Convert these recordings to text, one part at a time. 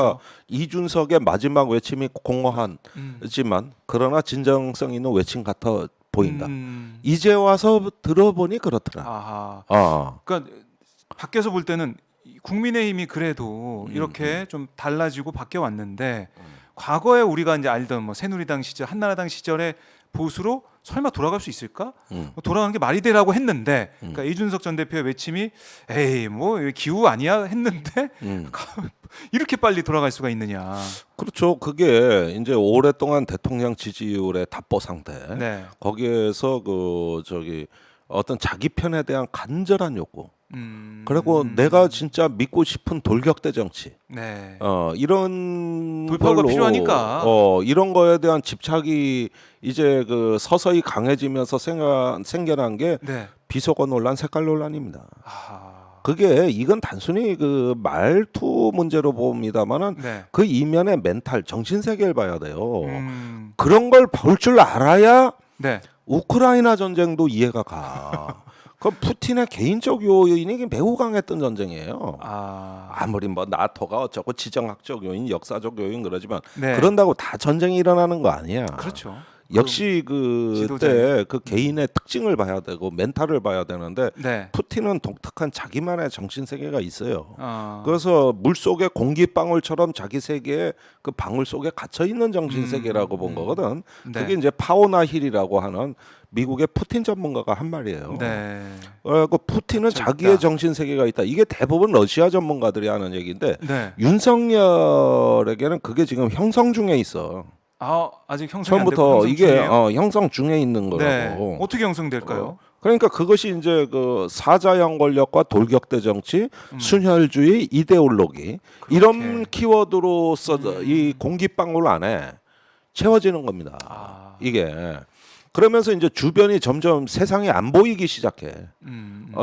그렇죠. 이준석의 마지막 외침이 공허하지만 그러나 진정성 있는 외침 같아 보인다. 이제 와서 들어보니 그렇더라. 아하. 그러니까 밖에서 볼 때는 국민의힘이 그래도 이렇게 좀 달라지고 바뀌어 왔는데 과거에 우리가 이제 알던 뭐 새누리당 시절, 한나라당 시절의 보수로 설마 돌아갈 수 있을까? 돌아가는 게 말이 되라고 했는데, 그러니까 이준석 전 대표의 외침이 에이 뭐 기후 아니야 했는데 이렇게 빨리 돌아갈 수가 있느냐? 그렇죠. 그게 이제 오랫동안 대통령 지지율의 답보 상태. 네. 거기에서 어떤 자기 편에 대한 간절한 욕구. 그리고 내가 진짜 믿고 싶은 돌격대 정치. 네. 이런 돌파구가 걸로, 필요하니까. 이런 거에 대한 집착이 이제 서서히 강해지면서 생겨난 게 네. 비속어 논란, 색깔 논란입니다. 아하. 이건 단순히 말투 문제로 봅니다만은 네. 그 이면의 멘탈, 정신 세계를 봐야 돼요. 그런 걸 볼 줄 알아야 네. 우크라이나 전쟁도 이해가 가. 그 푸틴의 개인적 요인이 매우 강했던 전쟁이에요. 아무리 뭐 나토가 어쩌고 지정학적 요인, 역사적 요인 그러지만 네. 그런다고 다 전쟁이 일어나는 거 아니야. 그렇죠. 역시 그때 그 개인의 특징을 봐야 되고 멘탈을 봐야 되는데 네. 푸틴은 독특한 자기만의 정신 세계가 있어요. 아. 그래서 물 속에 공기 방울처럼 자기 세계에 그 방울 속에 갇혀 있는 정신 세계라고 본 거거든. 네. 그게 이제 파오나 힐이라고 하는 미국의 푸틴 전문가가 한 말이에요. 네. 그 푸틴은 자기의 정신 세계가 있다. 이게 대부분 러시아 전문가들이 하는 얘기인데 네. 윤석열에게는 그게 지금 형성 중에 있어. 아직 형성이 안 됐고 처음부터 형성 이게 중이에요? 형성 중에 있는 거라고. 네. 어떻게 형성될까요? 그러니까 그것이 이제 사자형 권력과 돌격대 정치, 순혈주의, 이데올로기 이런 키워드로서 이 공기방울 안에 채워지는 겁니다. 이게 그러면서 이제 주변이 점점 세상이 안 보이기 시작해.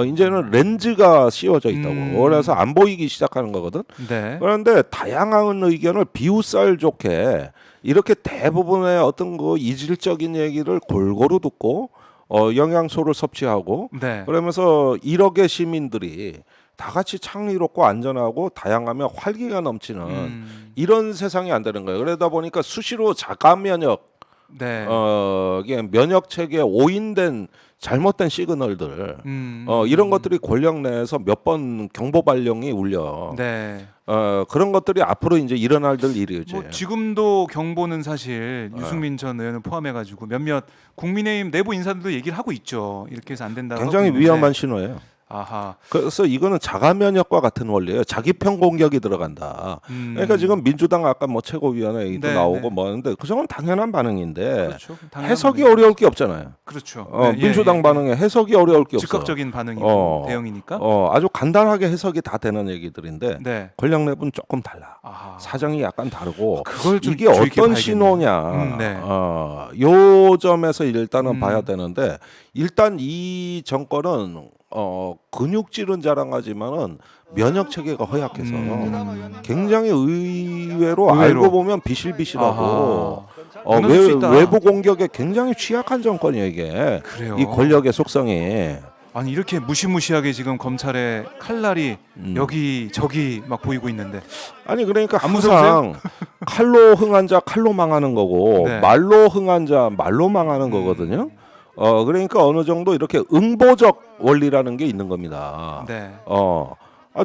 이제는 렌즈가 씌워져 있다고. 그래서 안 보이기 시작하는 거거든. 네. 그런데 다양한 의견을 비웃살 좋게 이렇게 대부분의 어떤 이질적인 얘기를 골고루 듣고 영양소를 섭취하고 네. 그러면서 1억의 시민들이 다 같이 창의롭고 안전하고 다양하며 활기가 넘치는 이런 세상이 안 되는 거예요. 그러다 보니까 수시로 자가 면역 네. 이게 면역 체계에 오인된 잘못된 시그널들 이런 것들이 권력 내에서 몇 번 경보 발령이 울려. 네. 그런 것들이 앞으로 이제 일어날 일이죠. 뭐 지금도 경보는 사실 유승민 전 의원을 포함해가지고 몇몇 국민의힘 내부 인사들도 얘기를 하고 있죠. 이렇게 해서 안 된다고. 굉장히 하고 있는데. 위험한 신호예요. 아하. 그래서 이거는 자가 면역과 같은 원리예요. 자기 편 공격이 들어간다. 그러니까 지금 민주당 아까 뭐 최고위원회 얘기도 네, 나오고 네. 뭐 하는데 그건 당연한 반응인데 그렇죠. 당연한 해석이 반응이죠. 어려울 게 없잖아요. 그렇죠. 민주당 반응에 해석이 어려울 게 없어. 즉각적인 반응이고 대응이니까. 아주 간단하게 해석이 다 되는 얘기들인데 네. 권력 내부는 조금 달라. 아하. 사정이 약간 다르고 그걸 좀 이게 주의 깊게 어떤 봐야겠네요. 신호냐. 네. 요 점에서 일단은 봐야 되는데 일단 이 정권은 근육질은 자랑하지만은 면역 체계가 허약해서 굉장히 의외로 알고 보면 비실비실하고 무너질 수 있다. 외부 공격에 굉장히 취약한 정권이에요 이게. 그래요. 이 권력의 속성이. 아니 이렇게 무시무시하게 지금 검찰의 칼날이 여기 저기 막 보이고 있는데 아니 그러니까 안 항상 칼로 흥한 자 칼로 망하는 거고 네. 말로 흥한 자 말로 망하는 거거든요. 그러니까 어느 정도 이렇게 응보적 원리라는 게 있는 겁니다. 네.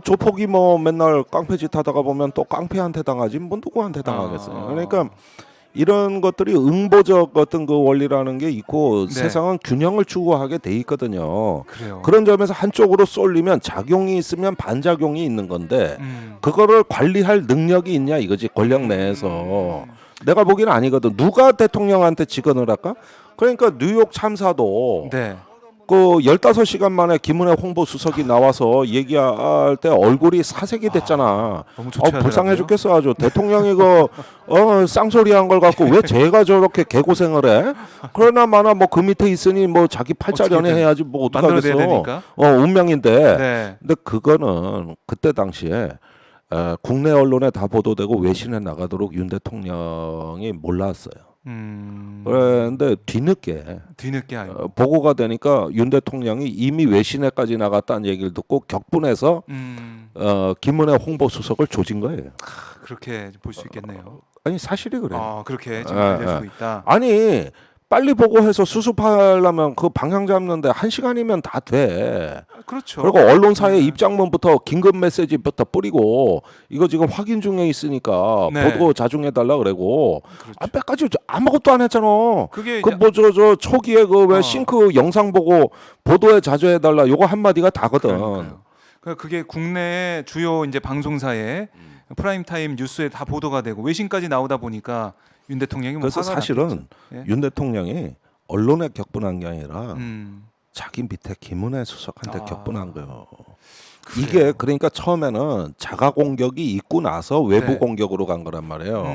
조폭이 뭐 맨날 깡패짓 하다가 보면 또 깡패한테 당하지 뭐 누구한테 당하겠어요. 그러니까 이런 것들이 응보적 어떤 그 원리라는 게 있고 네. 세상은 균형을 추구하게 돼 있거든요. 그래요. 그런 점에서 한쪽으로 쏠리면 작용이 있으면 반작용이 있는 건데 그거를 관리할 능력이 있냐 이거지 권력 내에서. 내가 보기에는 아니거든. 누가 대통령한테 직언을 할까? 그러니까 뉴욕 참사도 네. 그 15시간 만에 김은혜 홍보수석이 나와서 얘기할 때 얼굴이 사색이 됐잖아. 너무 좋지 불쌍해 않더라고요. 죽겠어 아주. 대통령이 쌍소리 한 걸 갖고 왜 제가 저렇게 개고생을 해? 그러나 마나 뭐 그 밑에 있으니 뭐 자기 팔자 연애해야지 뭐 만들어내야 어떡하겠어. 되니까. 운명인데. 네. 근데 그거는 그때 당시에 국내 언론에 다 보도되고 외신에 나가도록 윤 대통령이 몰랐어요. 그런데 뒤늦게 알고. 보고가 되니까 윤 대통령이 이미 외신에까지 나갔다는 얘기를 듣고 격분해서 김은혜 홍보수석을 조진 거예요. 그렇게 볼 수 있겠네요. 아니 사실이 그래. 그렇게 지금 알려지고 있다. 아니 빨리 보고해서 수습하려면 그 방향 잡는데 1시간이면 다 돼. 그렇죠. 그리고 언론사의 입장문부터 긴급 메시지부터 뿌리고 이거 지금 확인 중에 있으니까 네. 보도 자중해달라 그러고 그렇죠. 앞에까지 아무것도 안 했잖아. 그게 그 뭐 저 초기에 그 왜 싱크 영상 보고 보도에 자제해달라 요거 한마디가 다거든. 그러니까요. 그게 국내 주요 이제 방송사에 프라임 타임 뉴스에 다 보도가 되고 외신까지 나오다 보니까 윤 대통령이 뭐 그래서 화가 사실은 났겠죠. 예? 윤 대통령이 언론에 격분한 게 아니라 음. 자기 밑에 김은혜 수석한테 격분한 거예요. 그래요. 이게 그러니까 처음에는 자가 공격이 있고 나서 외부 네. 공격으로 간 거란 말이에요.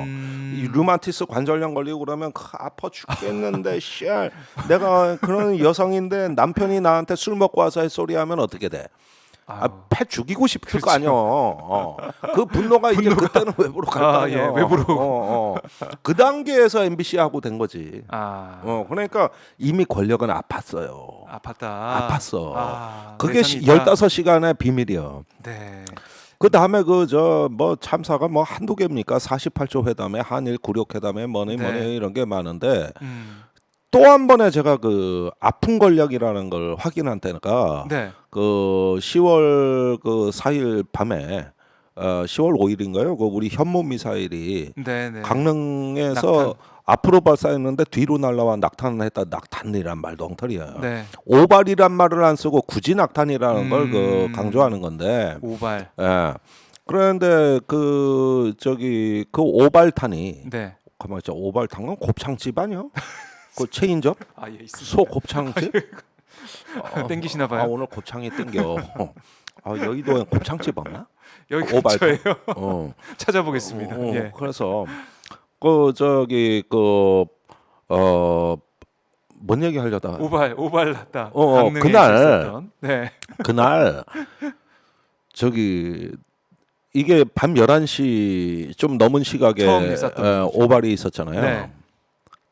이 류마티스 관절염 걸리고 그러면 아파 죽겠는데 씨알 내가 그런 여성인데 남편이 나한테 술 먹고 와서 할 소리 하면 어떻게 돼? 패 죽이고 싶을 거 아니야. 그 분노가 이제 그때는 외부로 갈 거 아니야. 예, 외부로. 그 단계에서 MBC하고 된 거지. 그러니까 이미 권력은 아팠어요. 아팠어. 그게 내상이 있다. 15시간의 비밀이야. 네. 그 다음에 그 저 뭐 참사가 뭐 한두 개입니까? 48조 회담에 한일 구력 회담에 뭐니 네. 이런 게 많은데 또 한 번에 제가 그 아픈 권력이라는 걸 확인한 때가 네. 그 10월 그 4일 밤에 10월 5일인가요? 그 우리 현무 미사일이 네. 강릉에서 낙탄. 앞으로 발사했는데 뒤로 날라와 낙탄을 했다. 낙탄이란 말도 엉터리야. 네. 오발이란 말을 안 쓰고 굳이 낙탄이라는 걸 그 강조하는 건데. 오발. 예. 그런데 그 저기 그 오발탄이 네. 가만 있자. 오발탄은 곱창집 아니야? 그 체인점? 예, 있습니다. 소 곱창집? 땡기시나 봐요. 오늘 곱창이 땡겨. 여의도에 곱창집 없나? 여기 오발탄. 근처예요. 찾아보겠습니다. 예. 그래서 그 저기 그 뭔 얘기 하려다가 오발 났다. 강릉에 그날 있었던. 네. 그날 저기 이게 밤 11시 좀 넘은 시각에 처음 있었던 오발이 있었잖아요. 네.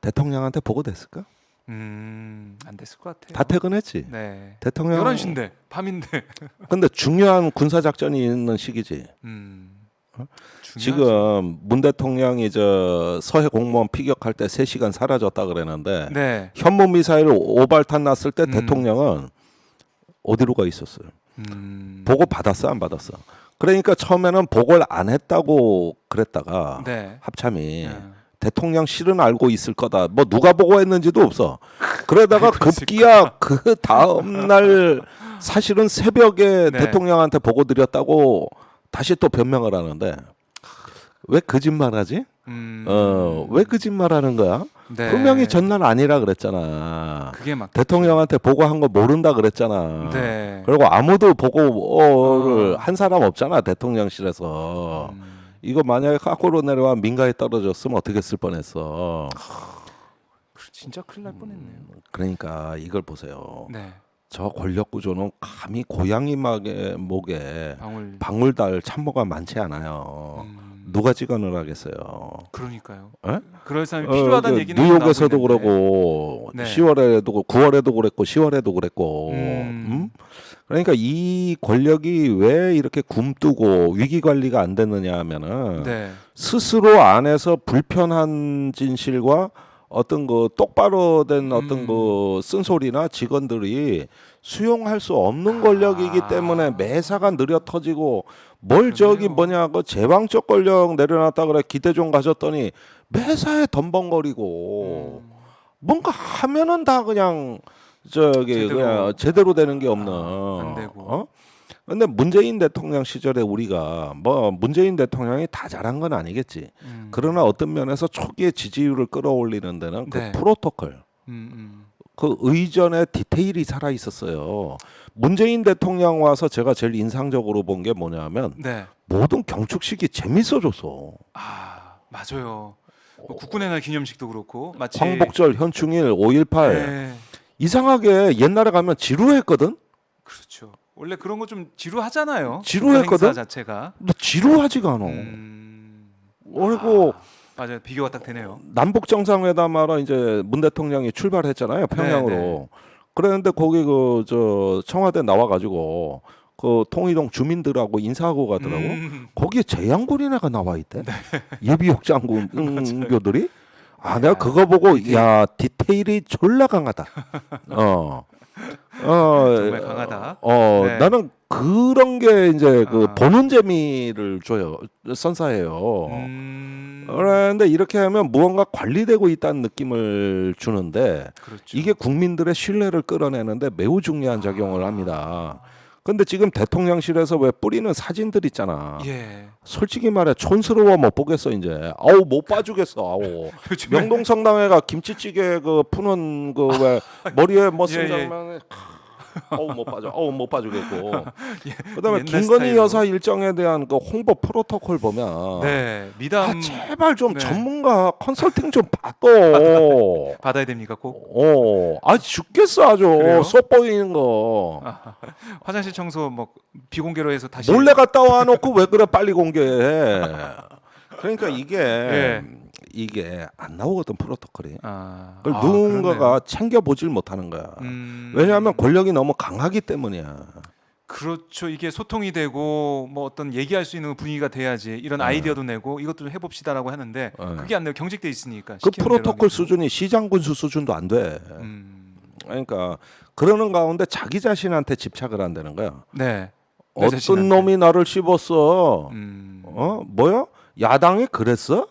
대통령한테 보고됐을까? 안 됐을 것 같아요. 다 퇴근했지. 네. 대통령 11시인데 밤인데. 근데 중요한 군사 작전이 있는 시기지. 중요하죠. 지금 문 대통령이 저 서해 공무원 피격할 때 3시간 사라졌다 그랬는데 네. 현무 미사일 오발탄 났을 때 대통령은 어디로 가 있었어요? 보고 받았어 안 받았어? 그러니까 처음에는 보고를 안 했다고 그랬다가 네. 합참이 대통령 실은 알고 있을 거다. 뭐 누가 보고했는지도 없어. 그러다가 급기야 그 다음 날 사실은 새벽에 네. 대통령한테 보고 드렸다고 다시 또 변명을 하는데 왜 거짓말하지? 왜 거짓말하는 거야? 네. 분명히 전날 아니라 그랬잖아. 그게 막 대통령한테 보고한 거 모른다 그랬잖아. 네. 그리고 아무도 보고를 한 사람 없잖아 대통령실에서. 이거 만약에 거꾸로 내려와 민가에 떨어졌으면 어떻게 쓸 뻔했어. 진짜 큰일 날 뻔했네요. 그러니까 이걸 보세요. 네. 저 권력 구조는 감히 고양이 목에 방울. 방울 달 참모가 많지 않아요. 누가 직언을 하겠어요. 그러니까요. 에? 그럴 사람이 필요하다는 얘기는 뉴욕에서도 나오고 있는데. 그러고 네. 10월에도 9월에도 그랬고 10월에도 그랬고. 그러니까 이 권력이 왜 이렇게 굼뜨고 위기 관리가 안 됐느냐 하면은 네. 스스로 안에서 불편한 진실과 어떤 그 똑바로 된 어떤 그 쓴소리나 직원들이 수용할 수 없는 권력이기 때문에 매사가 느려 터지고 뭘 저기 뭐냐 그 제왕적 권력 내려놨다 그래 기대 좀 가졌더니 매사에 덤벙거리고 뭔가 하면은 다 그냥 저기 그냥 제대로 되는 게 없는. 안 되고. 근데 문재인 대통령 시절에 우리가 뭐 문재인 대통령이 다 잘한 건 아니겠지. 그러나 어떤 면에서 초기에 지지율을 끌어올리는 데는 그 네. 프로토콜, 그 의전의 디테일이 살아 있었어요. 문재인 대통령 와서 제가 제일 인상적으로 본 게 뭐냐면 네. 모든 경축식이 재밌어졌어. 맞아요. 뭐 국군의 날 기념식도 그렇고 마치 광복절, 현충일, 5.18 네. 이상하게 옛날에 가면 지루했거든. 그렇죠. 원래 그런 거 좀 지루하잖아요. 지루했거든? 국가 행사 자체가. 너 지루하지가 않아. 그리고 맞아요. 비교가 딱 되네요. 남북 정상회담하러 이제 문 대통령이 출발했잖아요, 평양으로. 네. 그랬는데 거기 그 저 청와대 나와가지고 그 통일동 주민들하고 인사하고 가더라고. 거기에 재향군이네가 나와 있대. 예비역 장군교들이. 아, 내가 그거 보고 야 디테일이 졸라 강하다. 정말 강하다. 네. 나는 그런 게 이제 그 아. 보는 재미를 줘요, 선사해요. 그런데 이렇게 하면 무언가 관리되고 있다는 느낌을 주는데 그렇죠. 이게 국민들의 신뢰를 끌어내는데 매우 중요한 작용을 합니다. 근데 지금 대통령실에서 왜 뿌리는 사진들 있잖아. 예. 솔직히 말해 촌스러워 못 보겠어 이제. 아우 못 봐주겠어. 아우. 요즘에 명동성당회가 김치찌개 그 푸는 그 왜 머리에 뭐 쓴 예, 예. 장면에 어우 못 봐줘. 어우 못 봐주겠고. 예, 그다음에 옛날 김건희 스타일로. 여사 일정에 대한 그 홍보 프로토콜 보면 네. 아, 미담 제발 좀 네. 전문가 컨설팅 좀 받고. 받아야 됩니까 꼭? 아 죽겠어 아주 그래요? 쏙 보이는 거. 화장실 청소 뭐 비공개로 해서 다시 몰래 갔다 와놓고 왜 그래 빨리 공개해. 그러니까 이게 예. 이게 안 나오거든 프로토콜이. 아, 그걸 아, 누군가가 그렇네요. 챙겨보질 못하는 거야. 왜냐하면 권력이 너무 강하기 때문이야. 그렇죠. 이게 소통이 되고 뭐 어떤 얘기할 수 있는 분위기가 돼야지 이런 아이디어도 내고 이것도 좀 해봅시다라고 하는데 그게 안 되고 경직돼 있으니까 그 시키는 대로 프로토콜 하게 되고. 수준이 시장 군수 수준도 안 돼. 그러니까 그러는 가운데 자기 자신한테 집착을 한다는 거야. 네. 내 어떤 자신한테. 놈이 나를 씹었어. 음. 뭐야? 야당이 그랬어?